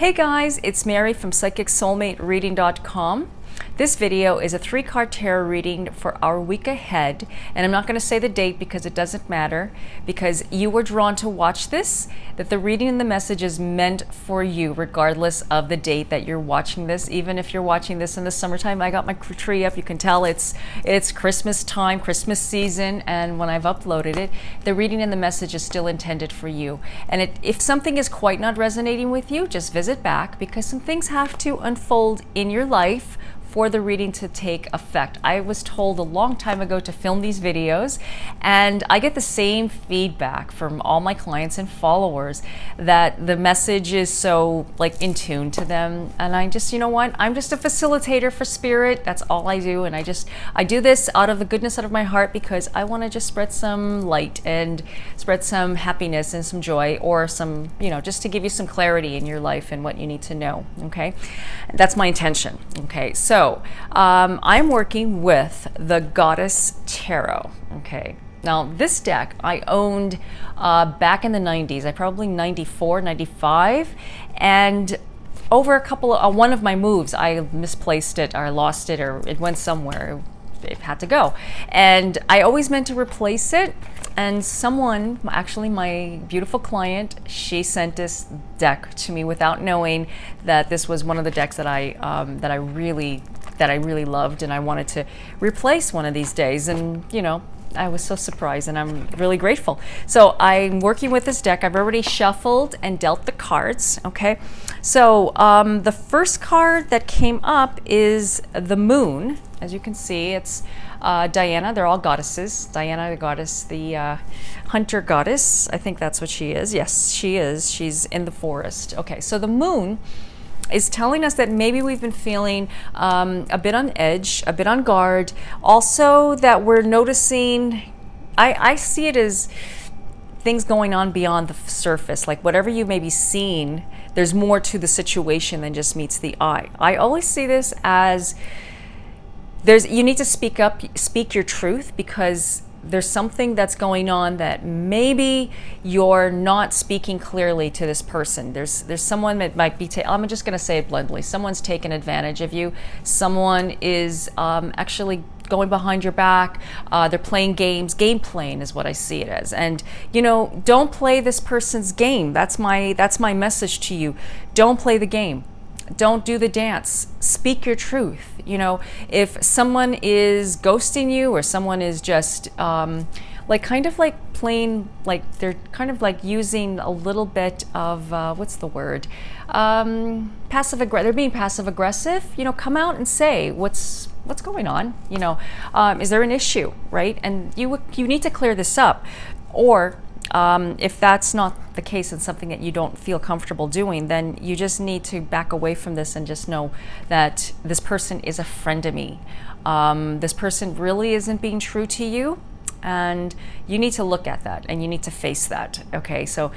Hey guys, it's Mary from PsychicSoulmateReading.com. This video is a 3-card tarot reading for our week ahead, and I'm not going to say the date because it doesn't matter, because you were drawn to watch this, that the reading and the message is meant for you regardless of the date that you're watching this. Even if you're watching this in the summertime, I got my tree up, you can tell it's Christmas time, Christmas season, and when I've uploaded it, the reading and the message is still intended for you. And if something is quite not resonating with you, just visit back, because some things have to unfold in your life for the reading to take effect. I was told a long time ago to film these videos, and I get the same feedback from all my clients and followers that the message is so in tune to them. And I just, you know what, I'm just a facilitator for spirit. That's all I do. And I do this out of the goodness out of my heart, because I want to just spread some light and spread some happiness and some joy, or some, just to give you some clarity in your life and what you need to know. Okay, that's my intention. Okay, so I'm working with the Goddess Tarot. Okay, now this deck I owned back in the 90s, probably 94, 95, and over a couple of one of my moves, I misplaced it, or I lost it, or it went somewhere. It had to go, and I always meant to replace it. And someone, actually my beautiful client, she sent this deck to me without knowing that this was one of the decks that I really loved, and I wanted to replace one of these days. And I was so surprised, and I'm really grateful. So I'm working with this deck. I've already shuffled and dealt the cards. Okay, so the first card that came up is the Moon. As you can see, it's Diana. They're all goddesses. Diana, the goddess, the hunter goddess. I think that's what she is. Yes, she is. She's in the forest. Okay, so the Moon is telling us that maybe we've been feeling a bit on edge, a bit on guard. Also, that we're noticing, I see it as things going on beyond the surface. Like whatever you may be seeing, there's more to the situation than just meets the eye. I always see this as you need to speak up, speak your truth, because there's something that's going on that maybe you're not speaking clearly to this person. There's someone that might be, I'm just going to say it bluntly, someone's taken advantage of you. Someone is actually going behind your back. They're playing games. Game playing is what I see it as. And don't play this person's game. That's my message to you. Don't play the game. Don't do the dance. Speak your truth. If someone is ghosting you, or someone is just kind of playing, they're kind of using a little bit of what's the word? Passive aggressive. They're being passive aggressive. Come out and say what's going on. Is there an issue, right? And you need to clear this up, or if that's not the case and something that you don't feel comfortable doing, then you just need to back away from this and just know that this person is a friend of me. This person really isn't being true to you, and you need to look at that and you need to face that. Okay, so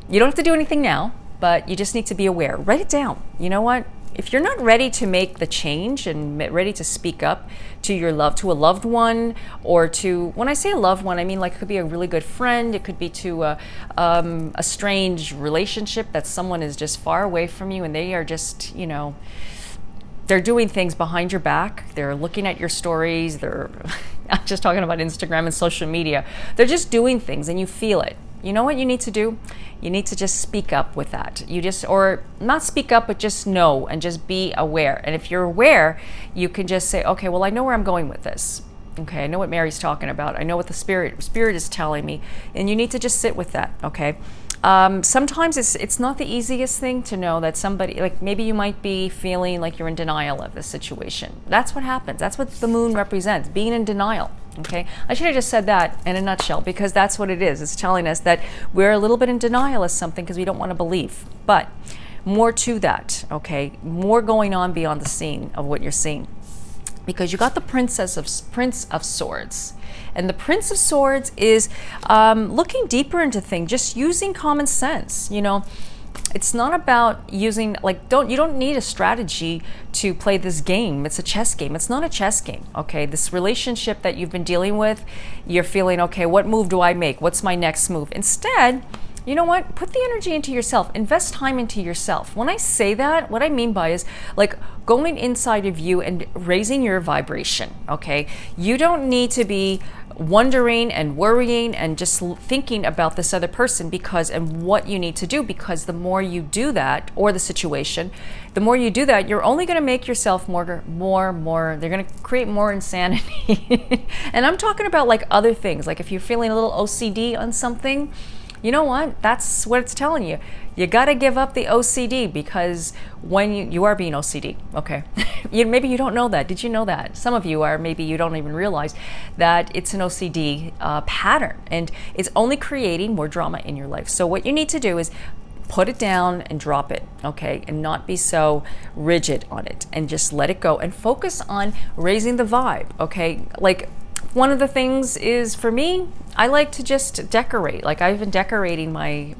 you don't have to do anything now, but you just need to be aware. Write it down. You know what? If you're not ready to make the change and ready to speak up to a loved one, or to, when I say a loved one, I mean it could be a really good friend, it could be to a strange relationship that someone is just far away from you, and they are just, they're doing things behind your back. They're looking at your stories. I'm just talking about Instagram and social media. They're just doing things, and you feel it. You know what you need to do? You need to just speak up with that. Or not speak up, but just know and just be aware. And if you're aware, you can just say, okay, well, I know where I'm going with this. Okay, I know what Mary's talking about. I know what the spirit is telling me. And you need to just sit with that, okay? Sometimes it's not the easiest thing to know that somebody, maybe you might be feeling like you're in denial of the situation. That's what happens. That's what the Moon represents, being in denial. Okay, I should have just said that in a nutshell, because that's what it is. It's telling us that we're a little bit in denial of something because we don't want to believe. But more to that, okay? More going on beyond the scene of what you're seeing. Because you got the Prince of Swords. And the Prince of Swords is looking deeper into things, just using common sense. It's not about using, you don't need a strategy to play this game. It's a chess game. It's not a chess game, okay? This relationship that you've been dealing with, you're feeling, okay, what move do I make? What's my next move? Instead, you know what? Put the energy into yourself. Invest time into yourself. When I say that, what I mean by is like going inside of you and raising your vibration, okay? You don't need to be wondering and worrying and just thinking about this other person and what you need to do, because the more you do that, or the situation, the more you do that, you're only going to make yourself more, they're going to create more insanity. And I'm talking about like other things, like if you're feeling a little OCD on something, you know what? That's what it's telling you. You got to give up the OCD, because when you are being OCD, okay? Maybe you don't know that. Did you know that? Some of you are, maybe you don't even realize that it's an OCD pattern, and it's only creating more drama in your life. So what you need to do is put it down and drop it, okay? And not be so rigid on it, and just let it go and focus on raising the vibe, okay? Like, one of the things is, for me, I like to just decorate. Like, I've been decorating my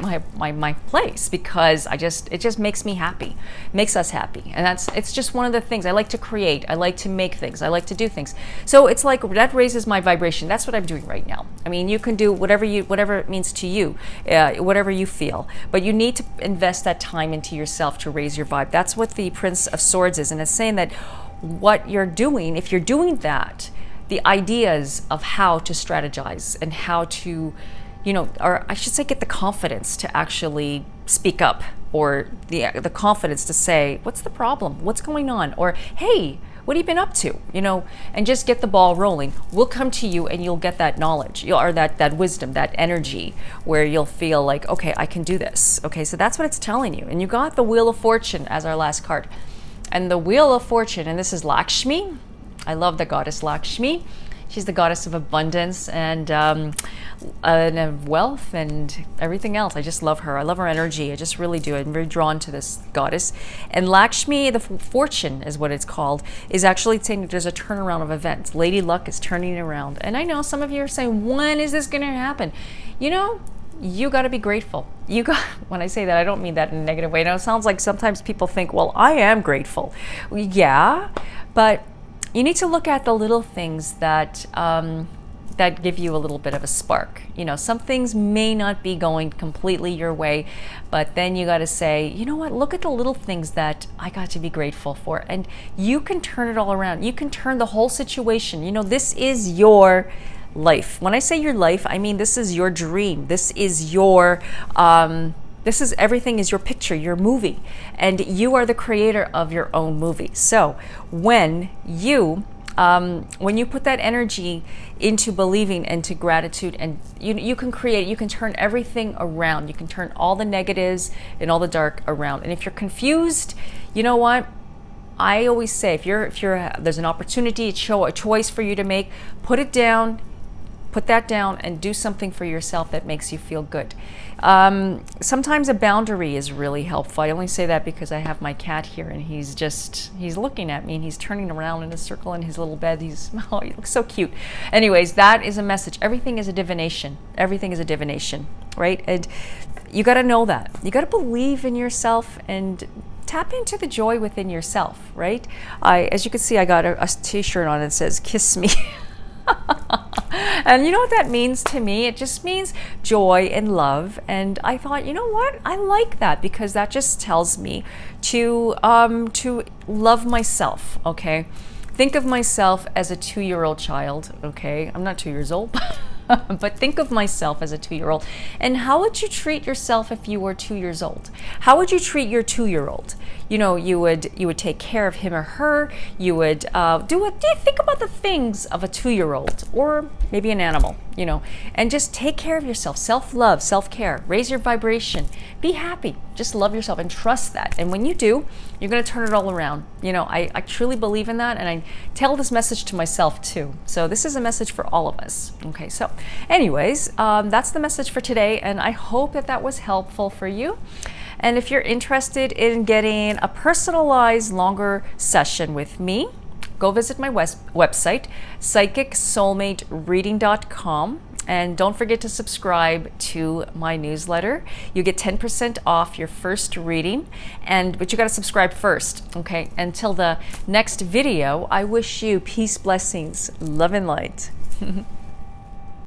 place, because it just makes me happy, makes us happy. And it's just one of the things I like to create. I like to make things. I like to do things. So it's like that raises my vibration. That's what I'm doing right now. I mean, you can do whatever it means to you, whatever you feel, but you need to invest that time into yourself to raise your vibe. That's what the Prince of Swords is. And it's saying that what you're doing, if you're doing that, the ideas of how to strategize and how to, or I should say, get the confidence to actually speak up, or the confidence to say, what's the problem? What's going on? Or, hey, what have you been up to? And just get the ball rolling. We'll come to you and you'll get that knowledge, or that wisdom, that energy, where you'll feel like, okay, I can do this. Okay, so that's what it's telling you. And you got the Wheel of Fortune as our last card. And the Wheel of Fortune, and this is Lakshmi. I love the goddess Lakshmi. She's the goddess of abundance and wealth and everything else. I just love her. I love her energy. I just really do. I'm very drawn to this goddess. And Lakshmi, the fortune is what it's called, is actually saying that there's a turnaround of events. Lady Luck is turning around. And I know some of you are saying, when is this going to happen? You got to be grateful. When I say that, I don't mean that in a negative way. Now, it sounds like sometimes people think, well, I am grateful. Yeah, but you need to look at the little things that that give you a little bit of a spark. Some things may not be going completely your way, but then you got to say, you know what? Look at the little things that I got to be grateful for, and you can turn it all around. You can turn the whole situation. This is your life. When I say your life, I mean this is your dream. This is your everything is your picture, your movie, and you are the creator of your own movie. So when you put that energy into believing and to gratitude, and you can create, you can turn everything around. You can turn all the negatives and all the dark around. And if you're confused, you know what? I always say, if there's an opportunity, a choice for you to make, put it down. Put that down and do something for yourself that makes you feel good. Sometimes a boundary is really helpful. I only say that because I have my cat here, and he's looking at me, and he's turning around in a circle in his little bed. He looks so cute. Anyways, that is a message. Everything is a divination. Everything is a divination, right? And you got to know that. You got to believe in yourself and tap into the joy within yourself, right? As you can see, I got a t-shirt on that says, "Kiss me." And you know what that means to me? It just means joy and love. And I thought, you know what? I like that, because that just tells me to love myself, okay? Think of myself as a 2-year-old child, okay? I'm not 2 years old, but think of myself as a 2-year-old. And how would you treat yourself if you were 2 years old? How would you treat your 2-year-old? You would take care of him or her. You would think about the things of a 2-year-old, or maybe an animal, and just take care of yourself. Self-love, self-care, raise your vibration, be happy, just love yourself and trust that. And when you do, you're going to turn it all around. I truly believe in that, and I tell this message to myself too. So this is a message for all of us. Okay, so anyways, that's the message for today, and I hope that was helpful for you. And if you're interested in getting a personalized, longer session with me, go visit my website, psychicsoulmatereading.com. And don't forget to subscribe to my newsletter. You get 10% off your first reading, but you got to subscribe first, okay? Until the next video, I wish you peace, blessings, love, and light.